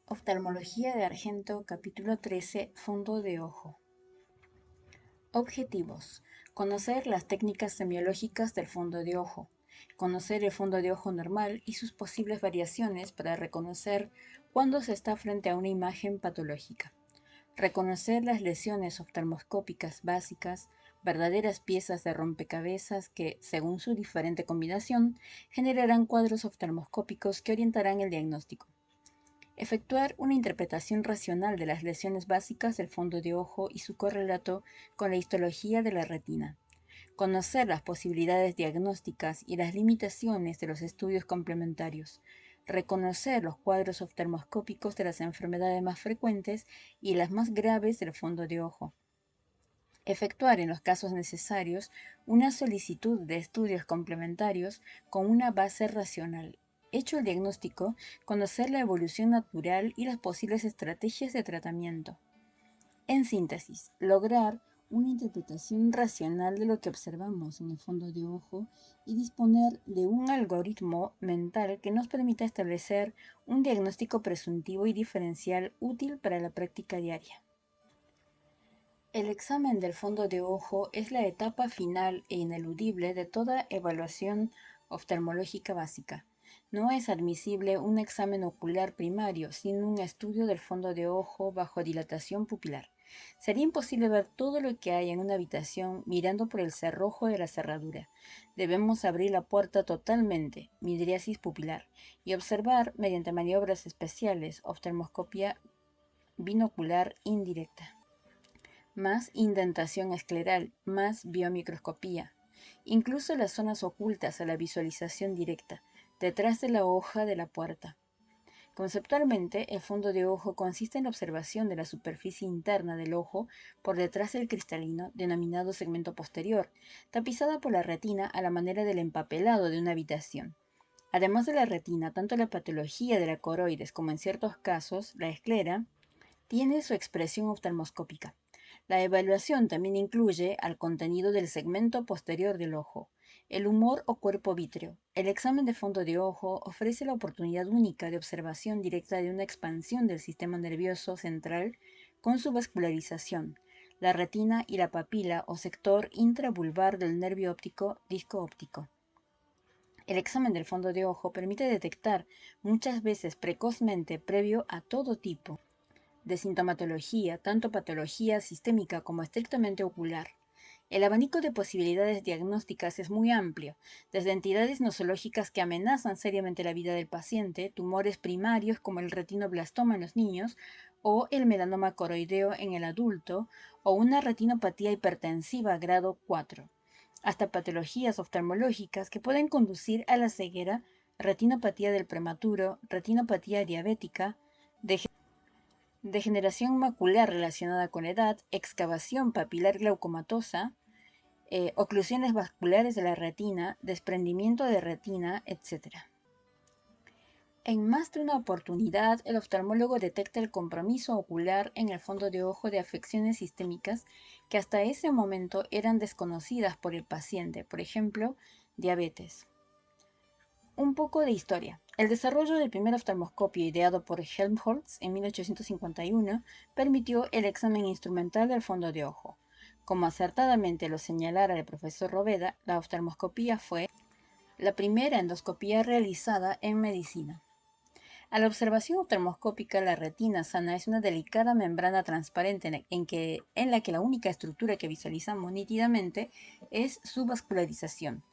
Oftalmología de Argento, capítulo 13, fondo de ojo. Objetivos. Conocer las técnicas semiológicas del fondo de ojo. Conocer el fondo de ojo normal y sus posibles variaciones para reconocer cuándo se está frente a una imagen patológica. Reconocer las lesiones oftalmoscópicas básicas, verdaderas piezas de rompecabezas que, según su diferente combinación, generarán cuadros oftalmoscópicos que orientarán el diagnóstico. Efectuar una interpretación racional de las lesiones básicas del fondo de ojo y su correlato con la histología de la retina. Conocer las posibilidades diagnósticas y las limitaciones de los estudios complementarios. Reconocer los cuadros oftalmoscópicos de las enfermedades más frecuentes y las más graves del fondo de ojo. Efectuar, en los casos necesarios, una solicitud de estudios complementarios con una base racional. Hecho el diagnóstico, conocer la evolución natural y las posibles estrategias de tratamiento. En síntesis, lograr una interpretación racional de lo que observamos en el fondo de ojo y disponer de un algoritmo mental que nos permita establecer un diagnóstico presuntivo y diferencial útil para la práctica diaria. El examen del fondo de ojo es la etapa final e ineludible de toda evaluación oftalmológica básica. No es admisible un examen ocular primario sin un estudio del fondo de ojo bajo dilatación pupilar. Sería imposible ver todo lo que hay en una habitación mirando por el cerrojo de la cerradura. Debemos abrir la puerta totalmente, midriasis pupilar, y observar, mediante maniobras especiales, oftalmoscopia binocular indirecta, más indentación escleral, más biomicroscopía, incluso las zonas ocultas a la visualización directa, detrás de la hoja de la puerta. Conceptualmente, el fondo de ojo consiste en la observación de la superficie interna del ojo por detrás del cristalino, denominado segmento posterior, tapizada por la retina a la manera del empapelado de una habitación. Además de la retina, tanto la patología de la coroides como en ciertos casos la esclera tiene su expresión oftalmoscópica. La evaluación también incluye al contenido del segmento posterior del ojo, el humor o cuerpo vítreo. El examen de fondo de ojo ofrece la oportunidad única de observación directa de una expansión del sistema nervioso central con su vascularización, la retina y la papila o sector intravulvar del nervio óptico disco óptico. El examen del fondo de ojo permite detectar muchas veces precozmente previo a todo tipo de sintomatología, tanto patología sistémica como estrictamente ocular. El abanico de posibilidades diagnósticas es muy amplio, desde entidades nosológicas que amenazan seriamente la vida del paciente, tumores primarios como el retinoblastoma en los niños o el melanoma coroideo en el adulto, o una retinopatía hipertensiva grado 4, hasta patologías oftalmológicas que pueden conducir a la ceguera, retinopatía del prematuro, retinopatía diabética, degeneración macular relacionada con la edad, excavación papilar glaucomatosa, oclusiones vasculares de la retina, desprendimiento de retina, etc. En más de una oportunidad, el oftalmólogo detecta el compromiso ocular en el fondo de ojo de afecciones sistémicas que hasta ese momento eran desconocidas por el paciente, por ejemplo, diabetes. Un poco de historia. El desarrollo del primer oftalmoscopio ideado por Helmholtz en 1851 permitió el examen instrumental del fondo de ojo. Como acertadamente lo señalara el profesor Roveda, la oftalmoscopía fue la primera endoscopía realizada en medicina. A la observación oftalmoscópica, la retina sana es una delicada membrana transparente en la que la única estructura que visualizamos nítidamente es su vascularización.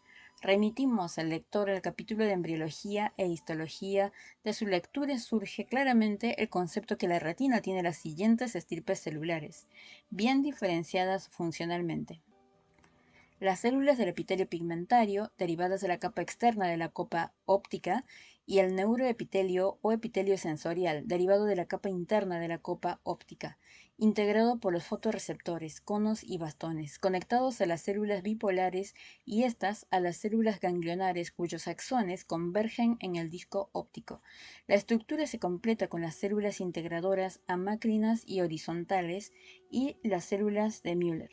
Remitimos al lector al capítulo de embriología e histología. De su lectura surge claramente el concepto que la retina tiene las siguientes estirpes celulares, bien diferenciadas funcionalmente. Las células del epitelio pigmentario, derivadas de la capa externa de la copa óptica, y el neuroepitelio o epitelio sensorial, derivado de la capa interna de la copa óptica, integrado por los fotorreceptores, conos y bastones, conectados a las células bipolares y estas a las células ganglionares cuyos axones convergen en el disco óptico. La estructura se completa con las células integradoras amácrinas y horizontales y las células de Müller.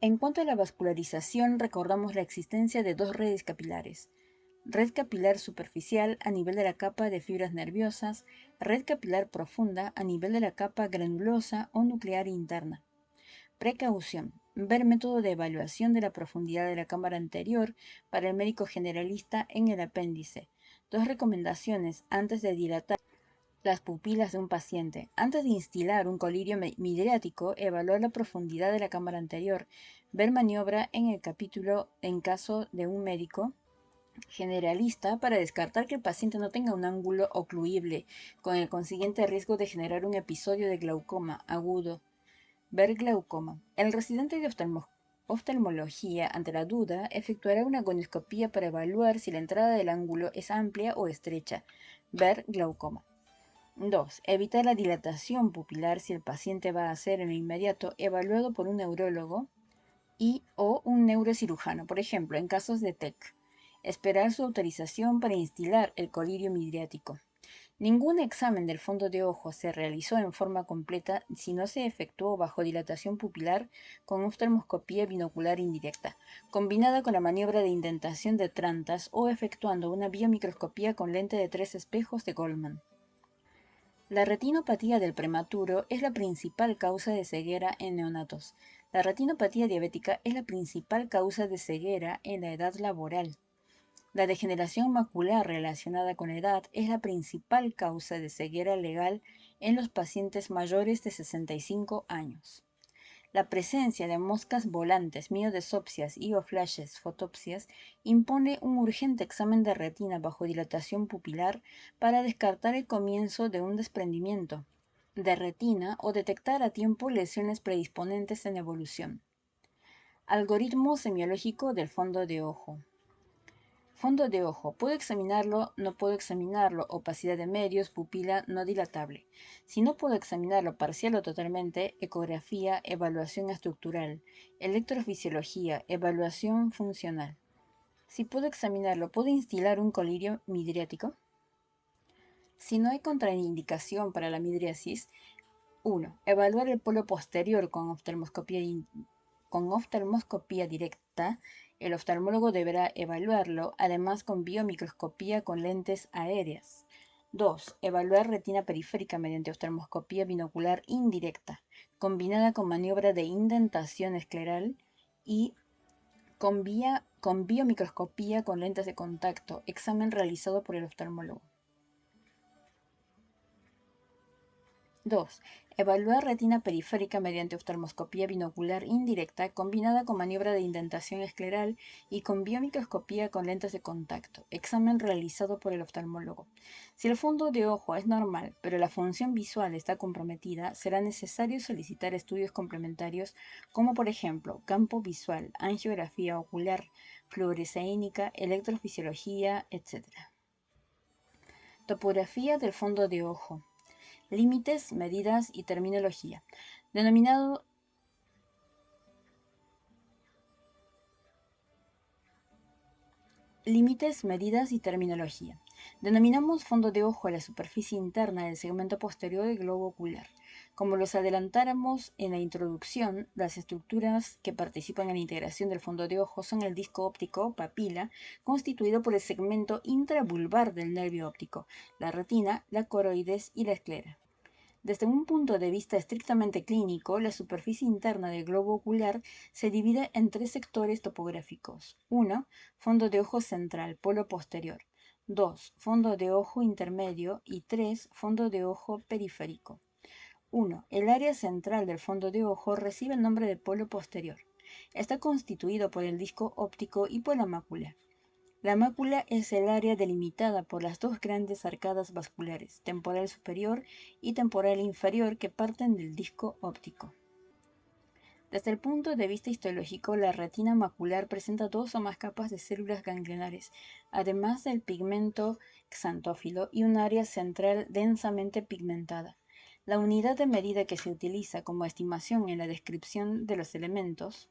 En cuanto a la vascularización, recordamos la existencia de dos redes capilares, red capilar superficial a nivel de la capa de fibras nerviosas, red capilar profunda a nivel de la capa granulosa o nuclear interna. Precaución. Ver método de evaluación de la profundidad de la cámara anterior para el médico generalista en el apéndice. 2 recomendaciones antes de dilatar las pupilas de un paciente. Antes de instilar un colirio midriático, evaluar la profundidad de la cámara anterior. Ver maniobra en el capítulo en caso de un médico generalista para descartar que el paciente no tenga un ángulo ocluible, con el consiguiente riesgo de generar un episodio de glaucoma agudo. Ver glaucoma. El residente de oftalmología, ante la duda, efectuará una gonioscopía para evaluar si la entrada del ángulo es amplia o estrecha. Ver glaucoma. 2. Evitar la dilatación pupilar si el paciente va a ser en lo inmediato evaluado por un neurólogo o un neurocirujano, por ejemplo, en casos de TEC. Esperar su autorización para instilar el colirio midriático. Ningún examen del fondo de ojo se realizó en forma completa si no se efectuó bajo dilatación pupilar con oftalmoscopía binocular indirecta, combinada con la maniobra de indentación de Trantas o efectuando una biomicroscopía con lente de 3 espejos de Goldman. La retinopatía del prematuro es la principal causa de ceguera en neonatos. La retinopatía diabética es la principal causa de ceguera en la edad laboral. La degeneración macular relacionada con la edad es la principal causa de ceguera legal en los pacientes mayores de 65 años. La presencia de moscas volantes, miodesopsias y o flashes fotopsias impone un urgente examen de retina bajo dilatación pupilar para descartar el comienzo de un desprendimiento de retina o detectar a tiempo lesiones predisponentes en evolución. Algoritmo semiológico del fondo de ojo. Fondo de ojo. ¿Puedo examinarlo? No puedo examinarlo. Opacidad de medios, pupila no dilatable. Si no puedo examinarlo parcial o totalmente, ecografía, evaluación estructural, electrofisiología, evaluación funcional. Si puedo examinarlo, ¿puedo instilar un colirio midriático? Si no hay contraindicación para la midriasis, 1. Evaluar el polo posterior con oftalmoscopía directa. El oftalmólogo deberá evaluarlo, además con biomicroscopía con lentes aéreas. 2. Evaluar retina periférica mediante oftalmoscopía binocular indirecta, combinada con maniobra de indentación escleral y con biomicroscopía con lentes de contacto, examen realizado por el oftalmólogo. 2. Evaluar retina periférica mediante oftalmoscopía binocular indirecta combinada con maniobra de indentación escleral y con biomicroscopía con lentes de contacto, examen realizado por el oftalmólogo. Si el fondo de ojo es normal, pero la función visual está comprometida, será necesario solicitar estudios complementarios como por ejemplo campo visual, angiografía ocular, fluoresceínica, electrofisiología, etc. Topografía del fondo de ojo. Límites, medidas y terminología. Denominado límites, medidas y terminología. Denominamos fondo de ojo a la superficie interna del segmento posterior del globo ocular. Como los adelantáramos en la introducción, las estructuras que participan en la integración del fondo de ojo son el disco óptico, papila, constituido por el segmento intravulvar del nervio óptico, la retina, la coroides y la esclera. Desde un punto de vista estrictamente clínico, la superficie interna del globo ocular se divide en 3 sectores topográficos. 1. Fondo de ojo central, polo posterior. 2. Fondo de ojo intermedio. Y 3. Fondo de ojo periférico. 1. El área central del fondo de ojo recibe el nombre de polo posterior. Está constituido por el disco óptico y por la mácula. La mácula es el área delimitada por las 2 grandes arcadas vasculares, temporal superior y temporal inferior, que parten del disco óptico. Desde el punto de vista histológico, la retina macular presenta 2 o más capas de células ganglionares, además del pigmento xantófilo y un área central densamente pigmentada. La unidad de medida que se utiliza como estimación en la descripción de los elementos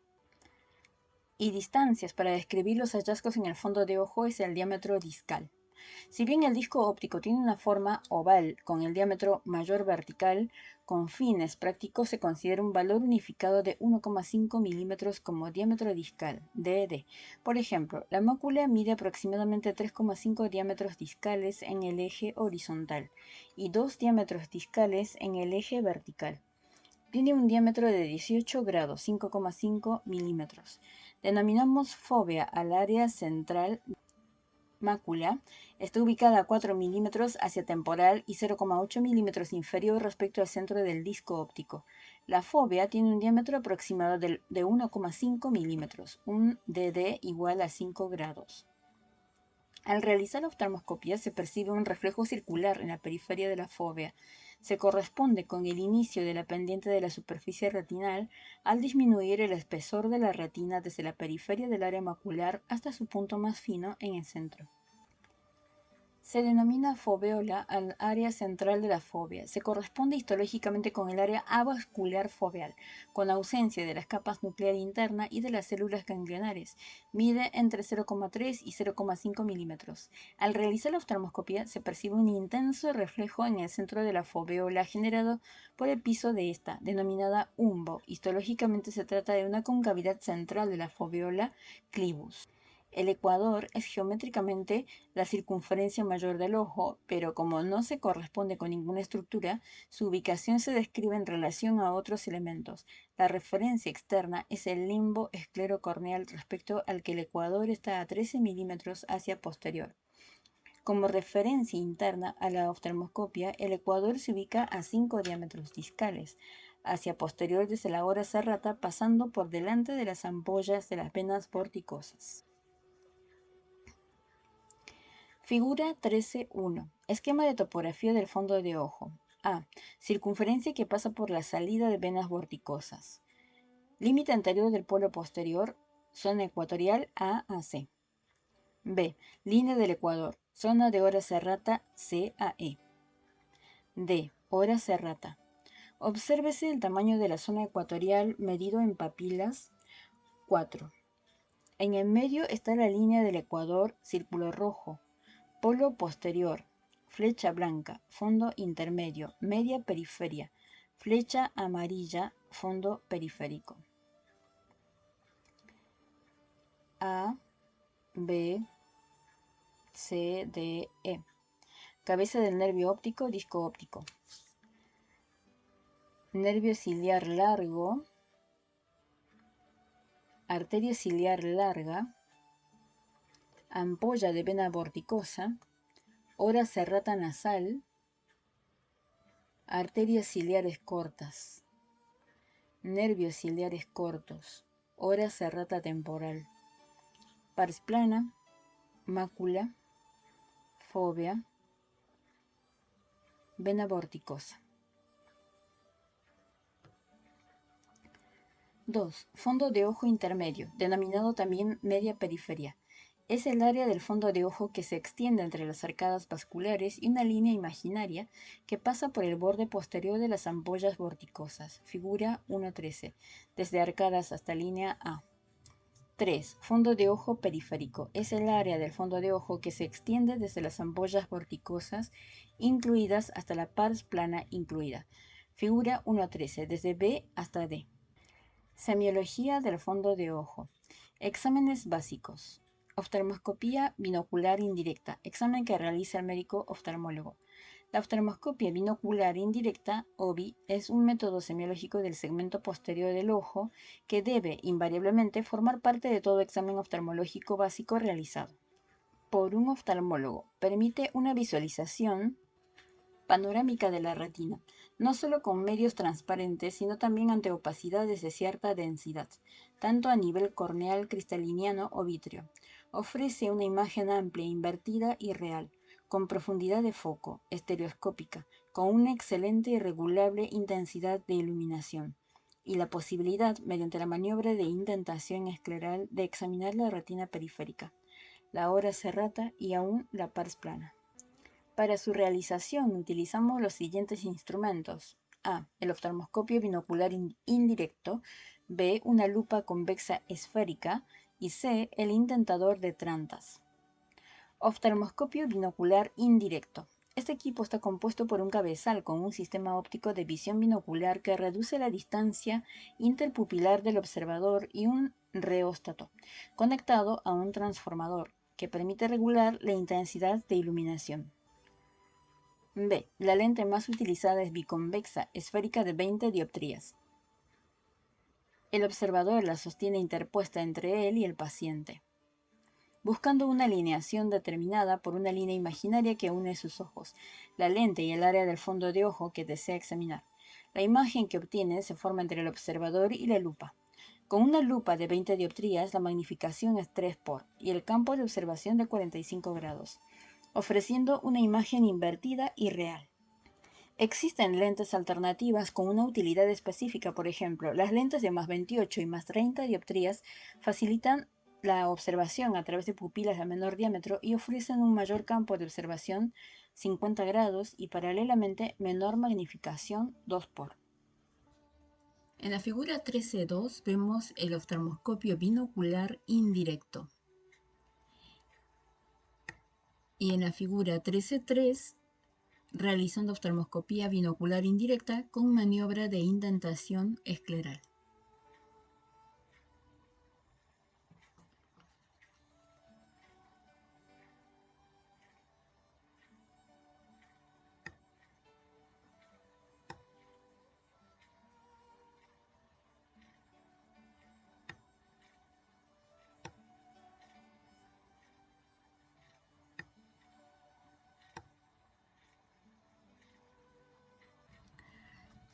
y distancias para describir los hallazgos en el fondo de ojo es el diámetro discal. Si bien el disco óptico tiene una forma oval con el diámetro mayor vertical, Con fines prácticos se considera un valor unificado de 1,5 milímetros como diámetro discal, DD. Por ejemplo, la mácula mide aproximadamente 3,5 diámetros discales en el eje horizontal y 2 diámetros discales en el eje vertical. Tiene un diámetro de 18 grados, 5,5 milímetros. Denominamos fóvea al área central. Mácula está ubicada a 4 milímetros hacia temporal y 0,8 milímetros inferior respecto al centro del disco óptico. La fóvea tiene un diámetro aproximado de 1,5 milímetros, un DD igual a 5 grados. Al realizar la oftalmoscopia se percibe un reflejo circular en la periferia de la fóvea. Se corresponde con el inicio de la pendiente de la superficie retinal al disminuir el espesor de la retina desde la periferia del área macular hasta su punto más fino en el centro. Se denomina foveola al área central de la fóvea. Se corresponde histológicamente con el área avascular foveal, con ausencia de las capas nuclear interna y de las células ganglionares. Mide entre 0,3 y 0,5 milímetros. Al realizar la oftalmoscopia se percibe un intenso reflejo en el centro de la foveola generado por el piso de esta, denominada umbo. Histológicamente se trata de una concavidad central de la foveola clivus. El ecuador es geométricamente la circunferencia mayor del ojo, pero como no se corresponde con ninguna estructura, su ubicación se describe en relación a otros elementos. La referencia externa es el limbo esclerocorneal respecto al que el ecuador está a 13 milímetros hacia posterior. Como referencia interna a la oftalmoscopia, el ecuador se ubica a 5 diámetros discales, hacia posterior desde la ora serrata, pasando por delante de las ampollas de las venas vorticosas. Figura 13.1. Esquema de topografía del fondo de ojo. A. Circunferencia que pasa por la salida de venas vorticosas. Límite anterior del polo posterior, zona ecuatorial A a C. B. Línea del ecuador, zona de hora serrata C a E. D. Hora serrata. Obsérvese el tamaño de la zona ecuatorial medido en papilas 4. En el medio está la línea del ecuador, círculo rojo. Polo posterior, flecha blanca, fondo intermedio, media periferia, flecha amarilla, fondo periférico. A, B, C, D, E. Cabeza del nervio óptico, disco óptico. Nervio ciliar largo, arteria ciliar larga, ampolla de vena vorticosa, hora serrata nasal, arterias ciliares cortas, nervios ciliares cortos, hora serrata temporal, pars plana, mácula, fóvea, vena vorticosa. 2. Fondo de ojo intermedio, denominado también media periferia. Es el área del fondo de ojo que se extiende entre las arcadas vasculares y una línea imaginaria que pasa por el borde posterior de las ampollas vorticosas. Figura 1.13. Desde arcadas hasta línea A. 3. Fondo de ojo periférico. Es el área del fondo de ojo que se extiende desde las ampollas vorticosas incluidas hasta la pars plana incluida. Figura 1.13. Desde B hasta D. Semiología del fondo de ojo. Exámenes básicos. Oftalmoscopía binocular indirecta, examen que realiza el médico oftalmólogo. La oftalmoscopia binocular indirecta, OBI, es un método semiológico del segmento posterior del ojo que debe invariablemente formar parte de todo examen oftalmológico básico realizado por un oftalmólogo. Permite una visualización panorámica de la retina, no solo con medios transparentes, sino también ante opacidades de cierta densidad, tanto a nivel corneal, cristaliniano o vítreo. Ofrece una imagen amplia, invertida y real, con profundidad de foco, estereoscópica, con una excelente y regulable intensidad de iluminación, y la posibilidad, mediante la maniobra de indentación escleral, de examinar la retina periférica, la hora serrata y aún la pars plana. Para su realización utilizamos los siguientes instrumentos. A. El oftalmoscopio binocular indirecto. B. Una lupa convexa esférica. Y C. El intentador de Trantas. Oftalmoscopio binocular indirecto. Este equipo está compuesto por un cabezal con un sistema óptico de visión binocular que reduce la distancia interpupilar del observador y un reóstato, conectado a un transformador, que permite regular la intensidad de iluminación. B. La lente más utilizada es biconvexa, esférica de 20 dioptrías. El observador la sostiene interpuesta entre él y el paciente, buscando una alineación determinada por una línea imaginaria que une sus ojos, la lente y el área del fondo de ojo que desea examinar. La imagen que obtiene se forma entre el observador y la lupa. Con una lupa de 20 dioptrías, la magnificación es 3 por y el campo de observación de 45 grados, ofreciendo una imagen invertida y real. Existen lentes alternativas con una utilidad específica, por ejemplo, las lentes de más 28 y más 30 dioptrías facilitan la observación a través de pupilas de menor diámetro y ofrecen un mayor campo de observación 50 grados y paralelamente menor magnificación 2 por. En la figura 13.2 vemos el oftalmoscopio binocular indirecto. Y en la figura 13.3 realizando oftalmoscopía binocular indirecta con maniobra de indentación escleral.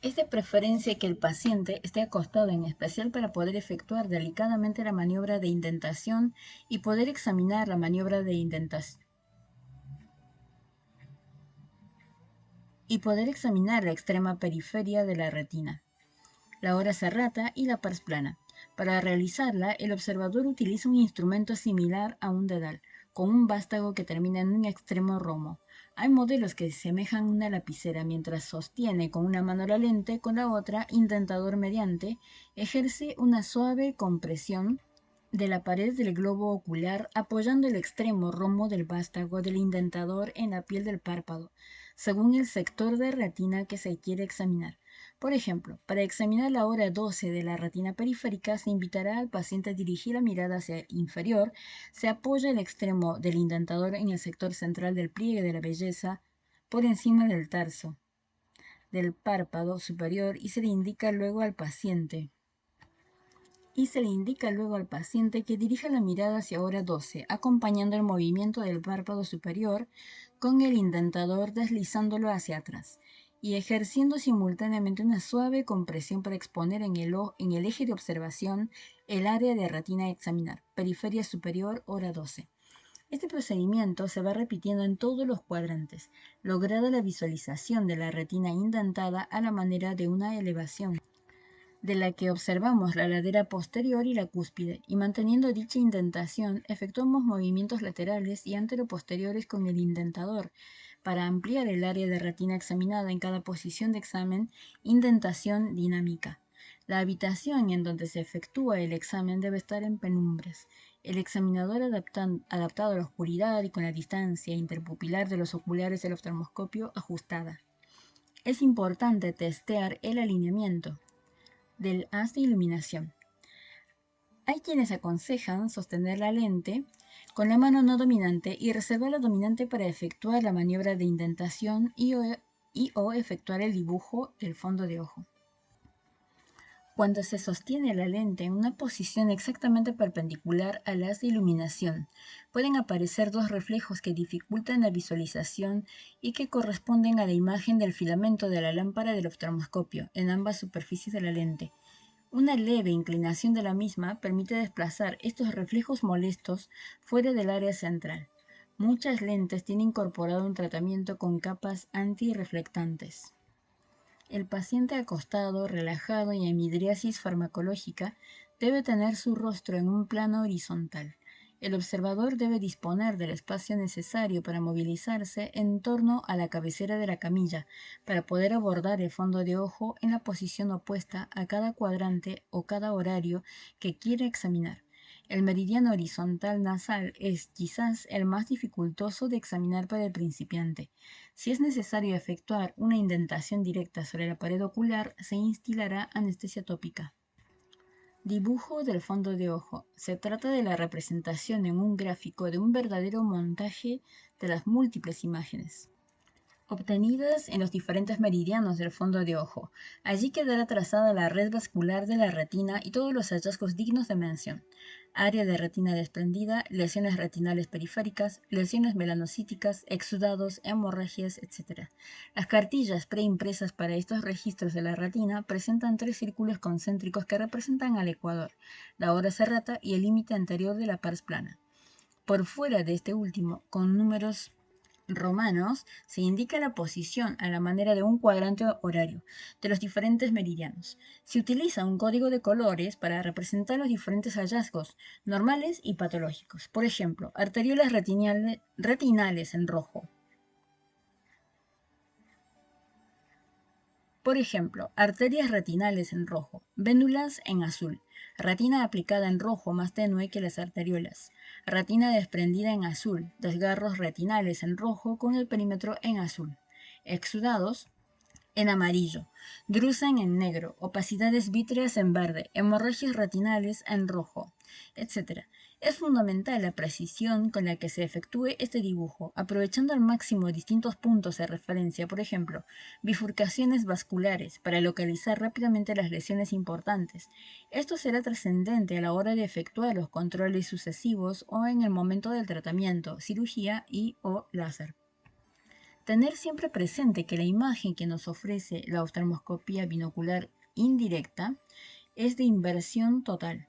Es de preferencia que el paciente esté acostado, en especial para poder efectuar delicadamente la maniobra de indentación y poder examinar la maniobra de indentación. Y poder examinar la extrema periferia de la retina, la ora serrata y la pars plana. Para realizarla, el observador utiliza un instrumento similar a un dedal, con un vástago que termina en un extremo romo. Hay modelos que semejan una lapicera mientras sostiene con una mano la lente, con la otra, intentador mediante, ejerce una suave compresión de la pared del globo ocular apoyando el extremo romo del vástago del intentador en la piel del párpado, según el sector de retina que se quiere examinar. Por ejemplo, para examinar la hora 12 de la retina periférica, se invitará al paciente a dirigir la mirada hacia inferior, se apoya el extremo del intentador en el sector central del pliegue de la belleza, por encima del tarso del párpado superior y se le indica luego al paciente. Que dirija la mirada hacia hora 12, acompañando el movimiento del párpado superior con el intentador deslizándolo hacia atrás y ejerciendo simultáneamente una suave compresión para exponer en el eje de observación el área de retina a examinar, periferia superior, hora 12. Este procedimiento se va repitiendo en todos los cuadrantes, lograda la visualización de la retina indentada a la manera de una elevación, de la que observamos la ladera posterior y la cúspide, y manteniendo dicha indentación, efectuamos movimientos laterales y anteroposteriores con el indentador, para ampliar el área de retina examinada en cada posición de examen, indentación dinámica. La habitación en donde se efectúa el examen debe estar en penumbras. El examinador adaptado a la oscuridad y con la distancia interpupilar de los oculares del oftalmoscopio ajustada. Es importante testear el alineamiento del haz de iluminación. Hay quienes aconsejan sostener la lente con la mano no dominante y reservar la dominante para efectuar la maniobra de indentación y o efectuar el dibujo del fondo de ojo. Cuando se sostiene la lente en una posición exactamente perpendicular al haz de iluminación, pueden aparecer dos reflejos que dificultan la visualización y que corresponden a la imagen del filamento de la lámpara del oftalmoscopio en ambas superficies de la lente. Una leve inclinación de la misma permite desplazar estos reflejos molestos fuera del área central. Muchas lentes tienen incorporado un tratamiento con capas antirreflectantes. El paciente acostado, relajado y en midriasis farmacológica debe tener su rostro en un plano horizontal. El observador debe disponer del espacio necesario para movilizarse en torno a la cabecera de la camilla para poder abordar el fondo de ojo en la posición opuesta a cada cuadrante o cada horario que quiera examinar. El meridiano horizontal nasal es quizás el más dificultoso de examinar para el principiante. Si es necesario efectuar una indentación directa sobre la pared ocular, se instilará anestesia tópica. Dibujo del fondo de ojo. Se trata de la representación en un gráfico de un verdadero montaje de las múltiples imágenes obtenidas en los diferentes meridianos del fondo de ojo. Allí quedará trazada la red vascular de la retina y todos los hallazgos dignos de mención. Área de retina desprendida, lesiones retinales periféricas, lesiones melanocíticas, exudados, hemorragias, etc. Las cartillas preimpresas para estos registros de la retina presentan 3 círculos concéntricos que representan al ecuador, la hora serrata y el límite anterior de la pars plana. Por fuera de este último, con números romanos, se indica la posición a la manera de un cuadrante horario de los diferentes meridianos. Se utiliza un código de colores para representar los diferentes hallazgos normales y patológicos. Por ejemplo, arteriolas retinales en rojo. Por ejemplo, arterias retinales en rojo, vénulas en azul, retina aplicada en rojo más tenue que las arteriolas, retina desprendida en azul, desgarros retinales en rojo con el perímetro en azul, exudados en amarillo, drusen en negro, opacidades vítreas en verde, hemorragias retinales en rojo, etc. Es fundamental la precisión con la que se efectúe este dibujo, aprovechando al máximo distintos puntos de referencia, por ejemplo, bifurcaciones vasculares, para localizar rápidamente las lesiones importantes. Esto será trascendente a la hora de efectuar los controles sucesivos o en el momento del tratamiento, cirugía y/o láser. Tener siempre presente que la imagen que nos ofrece la oftalmoscopía binocular indirecta es de inversión total,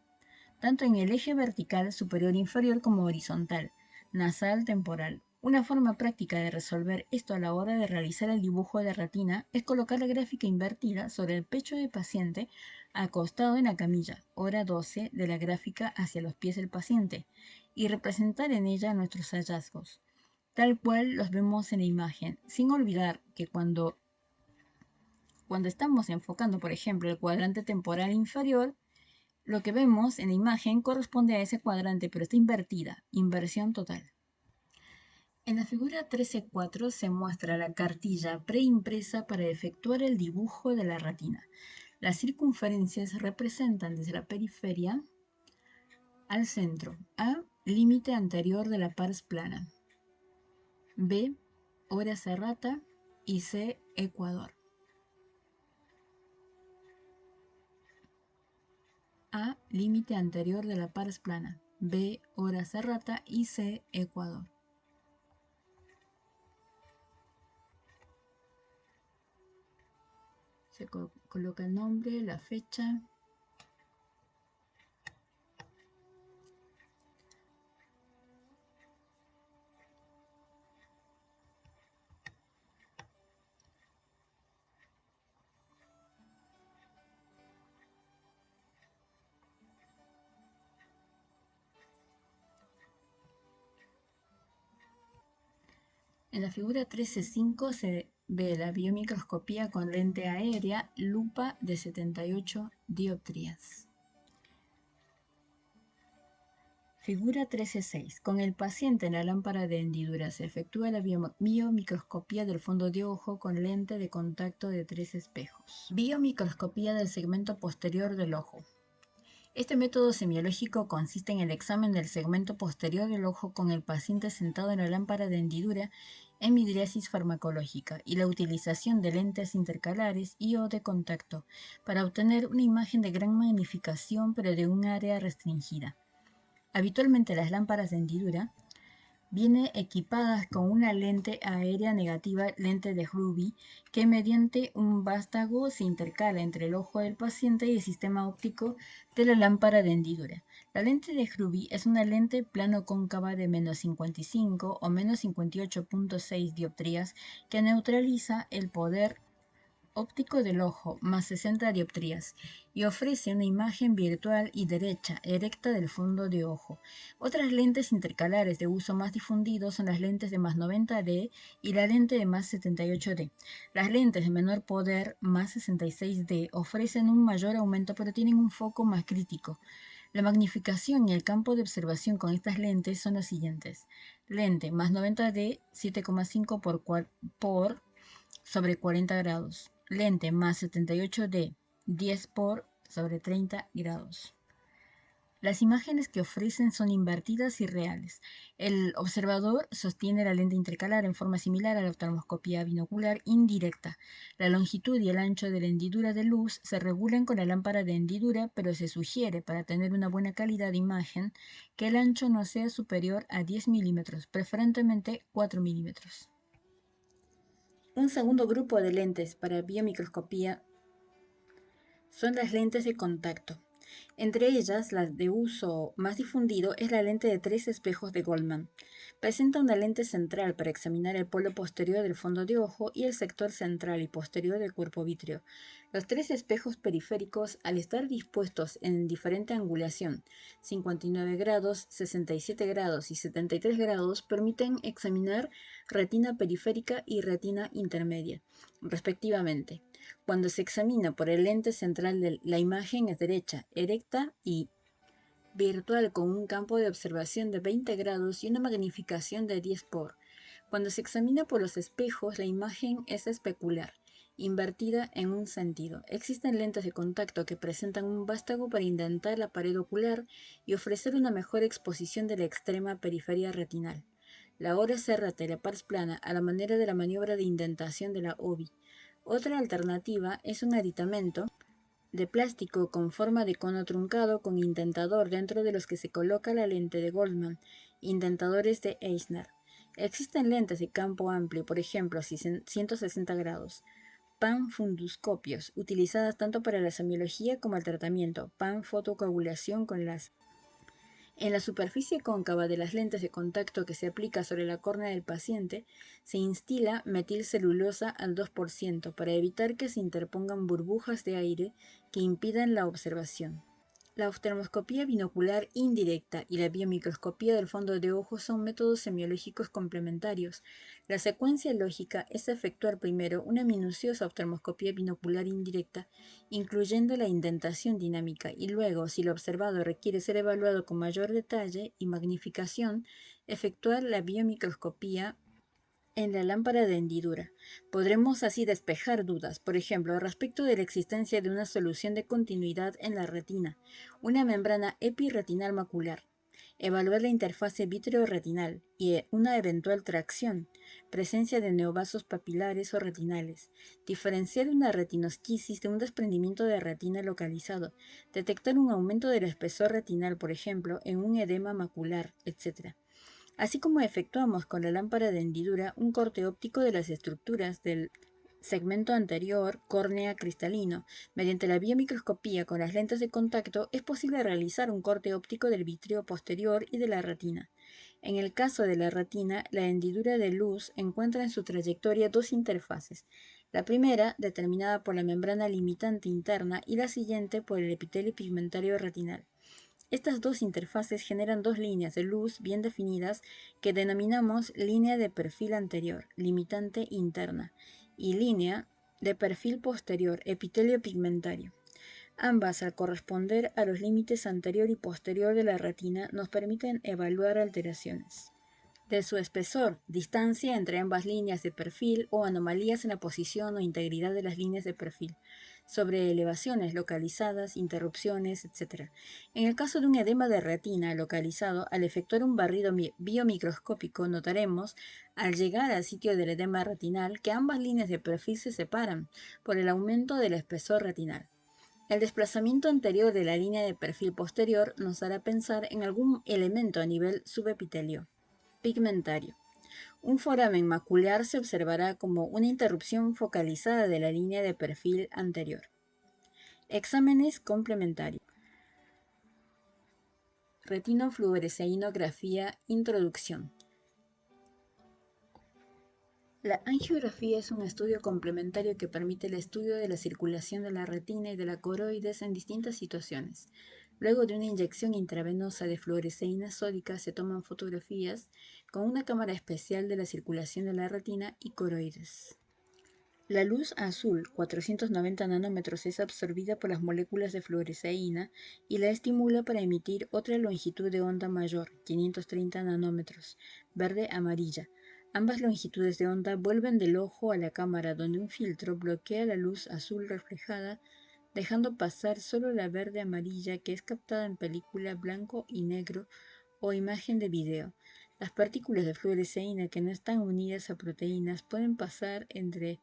tanto en el eje vertical superior-inferior como horizontal, nasal-temporal. Una forma práctica de resolver esto a la hora de realizar el dibujo de retina es colocar la gráfica invertida sobre el pecho del paciente acostado en la camilla, hora 12 de la gráfica hacia los pies del paciente, y representar en ella nuestros hallazgos tal cual los vemos en la imagen, sin olvidar que cuando estamos enfocando, por ejemplo, el cuadrante temporal inferior, lo que vemos en la imagen corresponde a ese cuadrante, pero está invertida, inversión total. En la figura 13.4 se muestra la cartilla preimpresa para efectuar el dibujo de la retina. Las circunferencias representan desde la periferia al centro, A, límite anterior de la pars plana, B, hora serrata y C, ecuador. A, límite anterior de la pars plana, B, hora serrata y C, ecuador. Se coloca el nombre, la fecha. En la figura 13.5 se ve la biomicroscopía con lente aérea, lupa de 78 dioptrías. Figura 13.6. Con el paciente en la lámpara de hendidura se efectúa la biomicroscopía del fondo de ojo con lente de contacto de 3 espejos. Biomicroscopía del segmento posterior del ojo. Este método semiológico consiste en el examen del segmento posterior del ojo con el paciente sentado en la lámpara de hendidura en midriasis farmacológica y la utilización de lentes intercalares y o de contacto para obtener una imagen de gran magnificación pero de un área restringida. Habitualmente las lámparas de hendidura vienen equipadas con una lente aérea negativa, lente de Ruby, que mediante un vástago se intercala entre el ojo del paciente y el sistema óptico de la lámpara de hendidura. La lente de Ruby es una lente plano-cóncava de menos 55 o menos 58.6 dioptrías que neutraliza el poder óptico del ojo, más 60 dioptrías, y ofrece una imagen virtual y derecha, erecta del fondo de ojo. Otras lentes intercalares de uso más difundido son las lentes de más 90D y la lente de más 78D. Las lentes de menor poder, más 66D, ofrecen un mayor aumento pero tienen un foco más crítico. La magnificación y el campo de observación con estas lentes son los siguientes. Lente más 90D 7,5 por sobre 40 grados. Lente más 78D 10 por sobre 30 grados. Las imágenes que ofrecen son invertidas y reales. El observador sostiene la lente intercalar en forma similar a la oftalmoscopía binocular indirecta. La longitud y el ancho de la hendidura de luz se regulan con la lámpara de hendidura, pero se sugiere, para tener una buena calidad de imagen, que el ancho no sea superior a 10 milímetros, preferentemente 4 milímetros. Un segundo grupo de lentes para biomicroscopía son las lentes de contacto. Entre ellas, la de uso más difundido es la lente de 3 espejos de Goldman. Presenta una lente central para examinar el polo posterior del fondo de ojo y el sector central y posterior del cuerpo vítreo. Los 3 espejos periféricos, al estar dispuestos en diferente angulación, 59 grados, 67 grados y 73 grados, permiten examinar retina periférica y retina intermedia, respectivamente. Cuando se examina por el lente central, la imagen es derecha, erecta y virtual con un campo de observación de 20 grados y una magnificación de 10 por. Cuando se examina por los espejos, la imagen es especular, invertida en un sentido. Existen lentes de contacto que presentan un vástago para indentar la pared ocular y ofrecer una mejor exposición de la extrema periferia retinal. La hora CRT, la pars plana, a la manera de la maniobra de indentación de la OBI. Otra alternativa es un aditamento de plástico con forma de cono truncado con indentador dentro de los que se coloca la lente de Goldman, indentadores de Eisner. Existen lentes de campo amplio, por ejemplo, 160 grados, panfunduscopios, utilizadas tanto para la semiología como el tratamiento, panfotocoagulación con láser. En la superficie cóncava de las lentes de contacto que se aplica sobre la córnea del paciente, se instila metilcelulosa al 2% para evitar que se interpongan burbujas de aire que impidan la observación. La oftalmoscopía binocular indirecta y la biomicroscopía del fondo de ojo son métodos semiológicos complementarios. La secuencia lógica es efectuar primero una minuciosa oftalmoscopía binocular indirecta, incluyendo la indentación dinámica, y luego, si lo observado requiere ser evaluado con mayor detalle y magnificación, efectuar la biomicroscopía en la lámpara de hendidura. Podremos así despejar dudas, por ejemplo, respecto de la existencia de una solución de continuidad en la retina, una membrana epirretinal macular, evaluar la interfase vítreo-retinal y una eventual tracción, presencia de neovasos papilares o retinales, diferenciar una retinosquisis de un desprendimiento de retina localizado, detectar un aumento del espesor retinal, por ejemplo, en un edema macular, etc. Así como efectuamos con la lámpara de hendidura un corte óptico de las estructuras del segmento anterior córnea cristalino. Mediante la biomicroscopía con las lentes de contacto es posible realizar un corte óptico del vítreo posterior y de la retina. En el caso de la retina, la hendidura de luz encuentra en su trayectoria dos interfaces. La primera, determinada por la membrana limitante interna, y la siguiente por el epitelio pigmentario retinal. Estas dos interfaces generan dos líneas de luz bien definidas que denominamos línea de perfil anterior, limitante interna, y línea de perfil posterior, epitelio pigmentario. Ambas, al corresponder a los límites anterior y posterior de la retina, nos permiten evaluar alteraciones de su espesor, distancia entre ambas líneas de perfil o anomalías en la posición o integridad de las líneas de perfil, sobre elevaciones localizadas, interrupciones, etc. En el caso de un edema de retina localizado, al efectuar un barrido biomicroscópico, notaremos, al llegar al sitio del edema retinal, que ambas líneas de perfil se separan por el aumento del espesor retinal. El desplazamiento anterior de la línea de perfil posterior nos hará pensar en algún elemento a nivel subepitelio pigmentario. Un foramen macular se observará como una interrupción focalizada de la línea de perfil anterior. Exámenes complementarios. Retinofluoresceinografía. Introducción. La angiografía es un estudio complementario que permite el estudio de la circulación de la retina y de la coroides en distintas situaciones. Luego de una inyección intravenosa de fluoresceína sódica se toman fotografías con una cámara especial de la circulación de la retina y coroides. La luz azul, 490 nanómetros, es absorbida por las moléculas de fluoresceína y la estimula para emitir otra longitud de onda mayor, 530 nanómetros, verde-amarilla. Ambas longitudes de onda vuelven del ojo a la cámara, donde un filtro bloquea la luz azul reflejada, dejando pasar solo la verde-amarilla, que es captada en película blanco y negro o imagen de video. Las partículas de fluoresceína que no están unidas a proteínas pueden pasar entre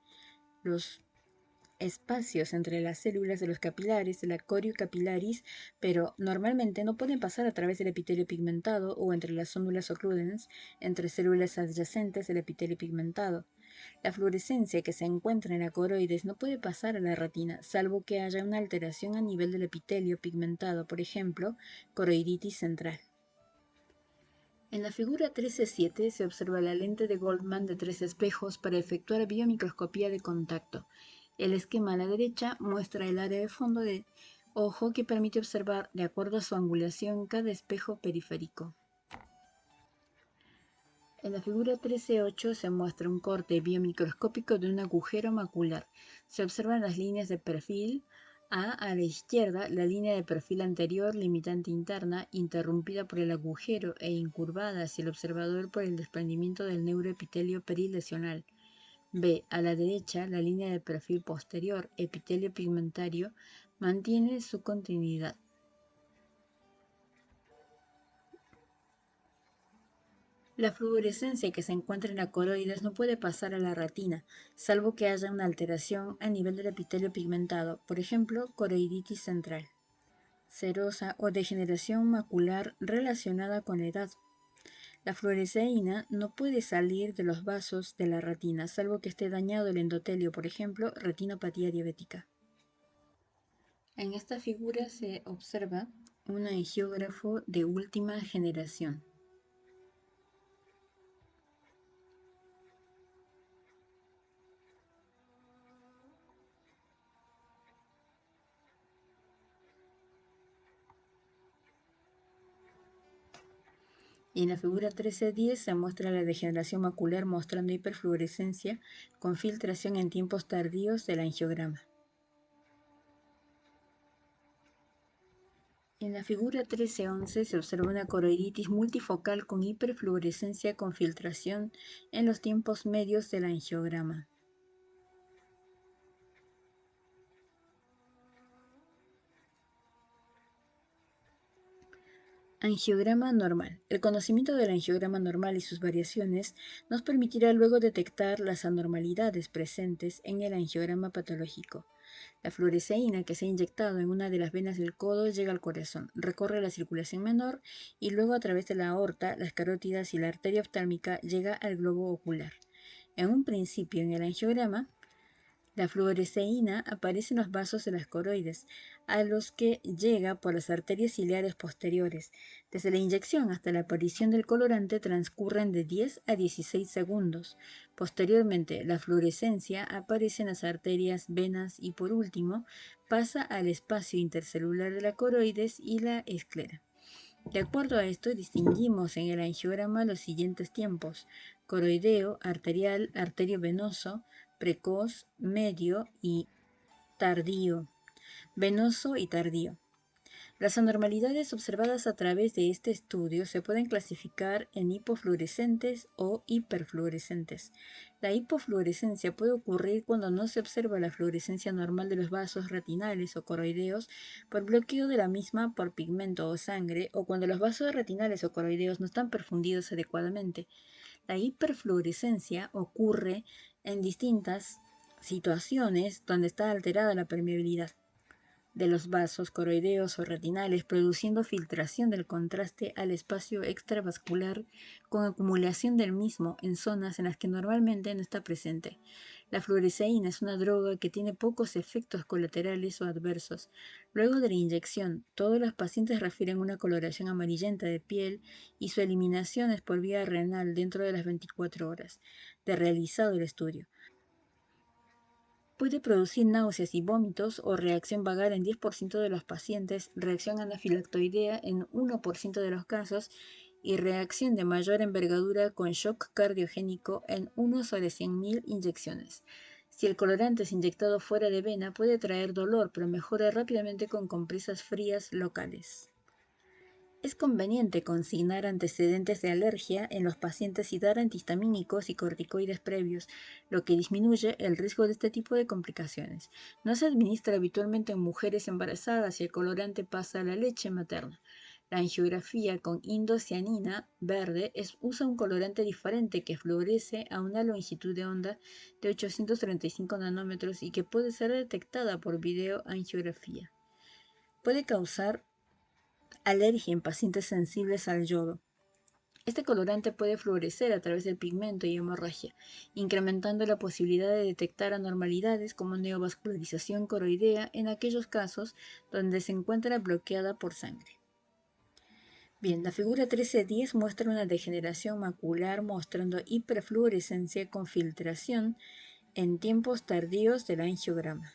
los espacios entre las células de los capilares, de la corio capilaris, pero normalmente no pueden pasar a través del epitelio pigmentado o entre las células occludens, entre células adyacentes del epitelio pigmentado. La fluorescencia que se encuentra en la coroides no puede pasar a la retina, salvo que haya una alteración a nivel del epitelio pigmentado, por ejemplo, coroiditis central. En la figura 13.7 se observa la lente de Goldman de 3 espejos para efectuar biomicroscopía de contacto. El esquema a la derecha muestra el área de fondo de ojo que permite observar, de acuerdo a su angulación, cada espejo periférico. En la figura 13.8 se muestra un corte biomicroscópico de un agujero macular. Se observan las líneas de perfil. A la izquierda, la línea de perfil anterior, limitante interna, interrumpida por el agujero e incurvada hacia el observador por el desprendimiento del neuroepitelio perilesional. B. A la derecha, la línea de perfil posterior, epitelio pigmentario, mantiene su continuidad. La fluorescencia que se encuentra en la coroides no puede pasar a la retina, salvo que haya una alteración a nivel del epitelio pigmentado, por ejemplo, coroiditis central, cerosa o degeneración macular relacionada con la edad. La fluoresceína no puede salir de los vasos de la retina, salvo que esté dañado el endotelio, por ejemplo, retinopatía diabética. En esta figura se observa un angiógrafo de última generación. Y en la figura 13.10 se muestra la degeneración macular mostrando hiperfluorescencia con filtración en tiempos tardíos del angiograma. En la figura 13.11 se observa una coroiditis multifocal con hiperfluorescencia con filtración en los tiempos medios del angiograma. Angiograma normal. El conocimiento del angiograma normal y sus variaciones nos permitirá luego detectar las anormalidades presentes en el angiograma patológico. La fluoresceína que se ha inyectado en una de las venas del codo llega al corazón, recorre la circulación menor y luego a través de la aorta, las carótidas y la arteria oftálmica llega al globo ocular. En un principio en el angiograma, la fluoresceína aparece en los vasos de las coroides, a los que llega por las arterias ciliares posteriores. Desde la inyección hasta la aparición del colorante transcurren de 10 a 16 segundos. Posteriormente, la fluorescencia aparece en las arterias, venas y, por último, pasa al espacio intercelular de la coroides y la esclera. De acuerdo a esto, distinguimos en el angiograma los siguientes tiempos: coroideo, arterial, arteriovenoso, precoz, medio y tardío, venoso y tardío. Las anormalidades observadas a través de este estudio se pueden clasificar en hipofluorescentes o hiperfluorescentes. La hipofluorescencia puede ocurrir cuando no se observa la fluorescencia normal de los vasos retinales o coroideos por bloqueo de la misma por pigmento o sangre, o cuando los vasos retinales o coroideos no están perfundidos adecuadamente. La hiperfluorescencia ocurre en distintas situaciones donde está alterada la permeabilidad de los vasos coroideos o retinales, produciendo filtración del contraste al espacio extravascular con acumulación del mismo en zonas en las que normalmente no está presente. La fluoresceína es una droga que tiene pocos efectos colaterales o adversos. Luego de la inyección, todos los pacientes refieren una coloración amarillenta de piel y su eliminación es por vía renal dentro de las 24 horas de realizado el estudio. Puede producir náuseas y vómitos o reacción vagal en 10% de los pacientes, reacción anafilactoidea en 1% de los casos y reacción de mayor envergadura con shock cardiogénico en 1 sobre 100.000 inyecciones. Si el colorante es inyectado fuera de vena, puede traer dolor, pero mejora rápidamente con compresas frías locales. Es conveniente consignar antecedentes de alergia en los pacientes y dar antihistamínicos y corticoides previos, lo que disminuye el riesgo de este tipo de complicaciones. No se administra habitualmente en mujeres embarazadas y el colorante pasa a la leche materna. La angiografía con indocianina verde usa un colorante diferente que fluoresce a una longitud de onda de 835 nanómetros y que puede ser detectada por videoangiografía. Puede causar alergia en pacientes sensibles al yodo. Este colorante puede fluorecer a través del pigmento y hemorragia, incrementando la posibilidad de detectar anormalidades como neovascularización coroidea en aquellos casos donde se encuentra bloqueada por sangre. Bien, la figura 1310 muestra una degeneración macular mostrando hiperfluorescencia con filtración en tiempos tardíos del angiograma.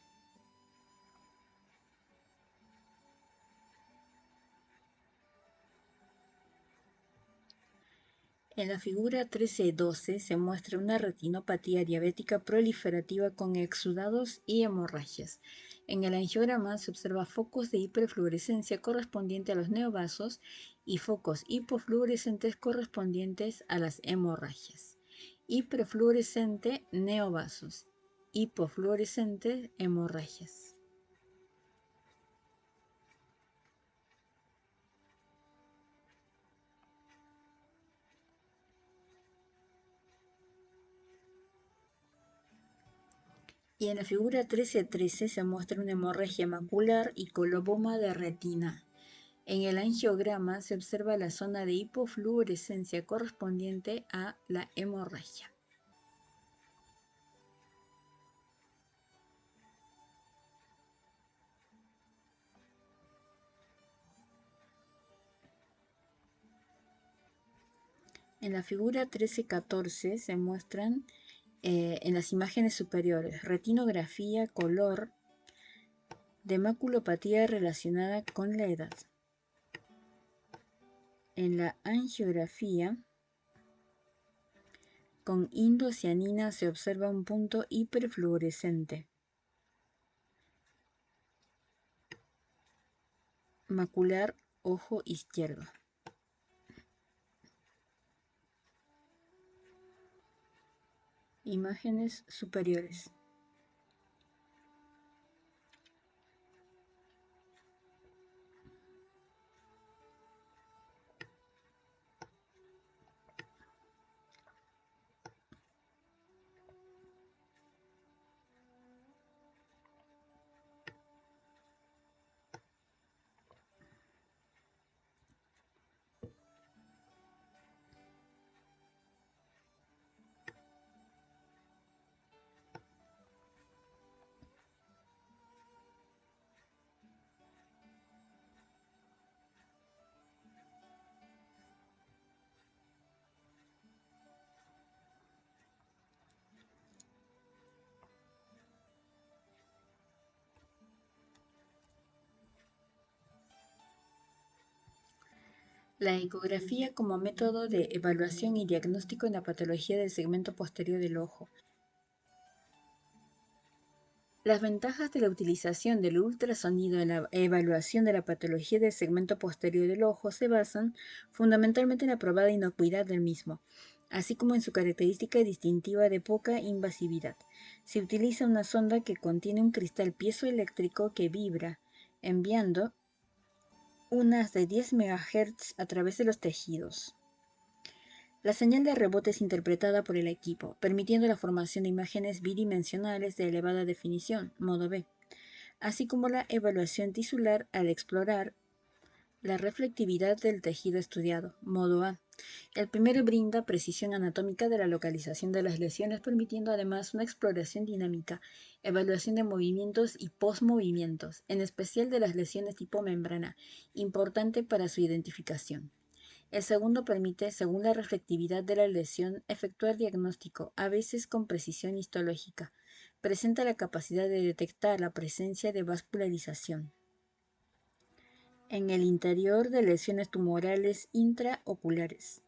En la figura 1312 se muestra una retinopatía diabética proliferativa con exudados y hemorragias. En el angiograma se observa focos de hiperfluorescencia correspondiente a los neovasos y focos hipofluorescentes correspondientes a las hemorragias. Hiperfluorescente, neovasos. Hipofluorescente, hemorragias. Y en la figura 1313 se muestra una hemorragia macular y coloboma de retina. En el angiograma se observa la zona de hipofluorescencia correspondiente a la hemorragia. En la figura 1314 se muestran en las imágenes superiores retinografía, color de maculopatía relacionada con la edad. En la angiografía con indocianina se observa un punto hiperfluorescente. Macular, ojo izquierdo. Imágenes superiores. La ecografía como método de evaluación y diagnóstico en la patología del segmento posterior del ojo. Las ventajas de la utilización del ultrasonido en la evaluación de la patología del segmento posterior del ojo se basan fundamentalmente en la probada inocuidad del mismo, así como en su característica distintiva de poca invasividad. Se utiliza una sonda que contiene un cristal piezoeléctrico que vibra, enviando unas de 10 MHz a través de los tejidos. La señal de rebote es interpretada por el equipo, permitiendo la formación de imágenes bidimensionales de elevada definición, modo B, así como la evaluación tisular al explorar la reflectividad del tejido estudiado, modo A. El primero brinda precisión anatómica de la localización de las lesiones, permitiendo además una exploración dinámica, evaluación de movimientos y posmovimientos, en especial de las lesiones tipo membrana, importante para su identificación. El segundo permite, según la reflectividad de la lesión, efectuar diagnóstico, a veces con precisión histológica. Presenta la capacidad de detectar la presencia de vascularización en el interior de lesiones tumorales intraoculares.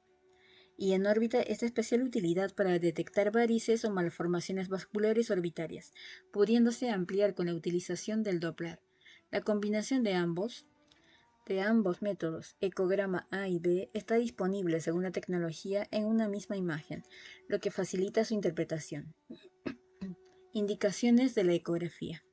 y en órbita es de especial utilidad para detectar varices o malformaciones vasculares orbitarias, pudiéndose ampliar con la utilización del Doppler. La combinación de ambos métodos, ecograma A y B, está disponible según la tecnología en una misma imagen, lo que facilita su interpretación. Indicaciones de la ecografía.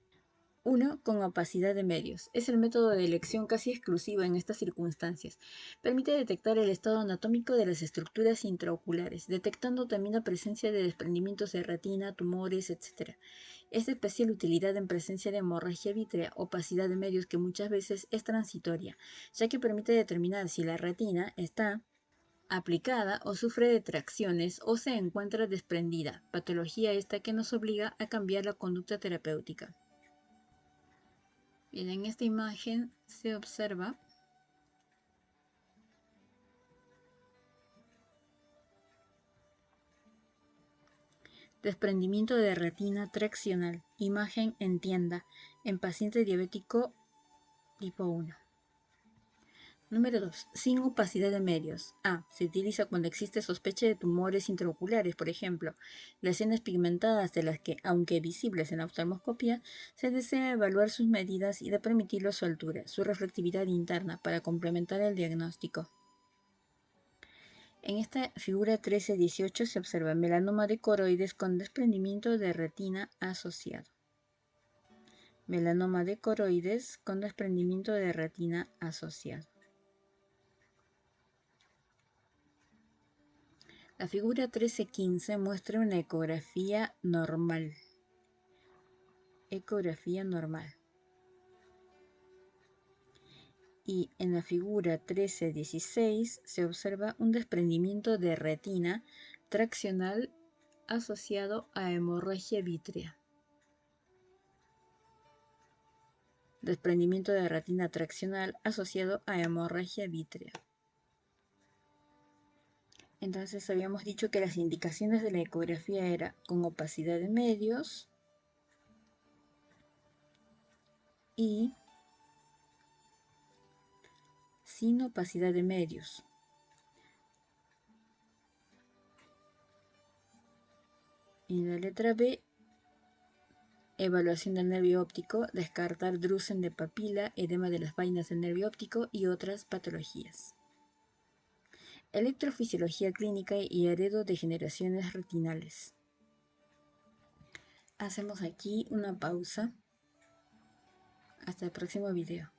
1. Con opacidad de medios. Es el método de elección casi exclusivo en estas circunstancias. Permite detectar el estado anatómico de las estructuras intraoculares, detectando también la presencia de desprendimientos de retina, tumores, etc. Es de especial utilidad en presencia de hemorragia vítrea, opacidad de medios que muchas veces es transitoria, ya que permite determinar si la retina está aplicada o sufre de tracciones o se encuentra desprendida, patología esta que nos obliga a cambiar la conducta terapéutica. Bien, en esta imagen se observa desprendimiento de retina traccional, imagen en tienda, en paciente diabético tipo 1. Número 2. Sin opacidad de medios. A. Se utiliza cuando existe sospecha de tumores intraoculares, por ejemplo, lesiones pigmentadas de las que, aunque visibles en la oftalmoscopia, se desea evaluar sus medidas y de permitirlo su altura, su reflectividad interna, para complementar el diagnóstico. En esta figura 13-18 se observa melanoma de coroides con desprendimiento de retina asociado. Melanoma de coroides con desprendimiento de retina asociado. La figura 13-15 muestra una ecografía normal. Ecografía normal. Y en la figura 13-16 se observa un desprendimiento de retina traccional asociado a hemorragia vítrea. Desprendimiento de retina traccional asociado a hemorragia vítrea. Entonces habíamos dicho que las indicaciones de la ecografía eran con opacidad de medios y sin opacidad de medios. En la letra B, evaluación del nervio óptico, descartar drusen de papila, edema de las vainas del nervio óptico y otras patologías. Electrofisiología clínica y heredodegeneraciones retinales. Hacemos aquí una pausa. Hasta el próximo video.